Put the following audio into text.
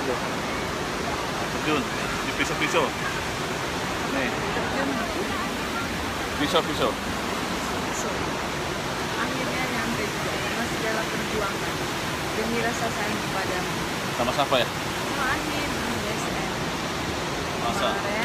Tuh. Terjun di pisau-pisau. Nih, pisau-pisau. So, akhirnya nyampe juga karena segala perjuangan demi rasa sayang kepadamu. Sama siapa ya? Sama Ahin, BSN. Masa? Kemarin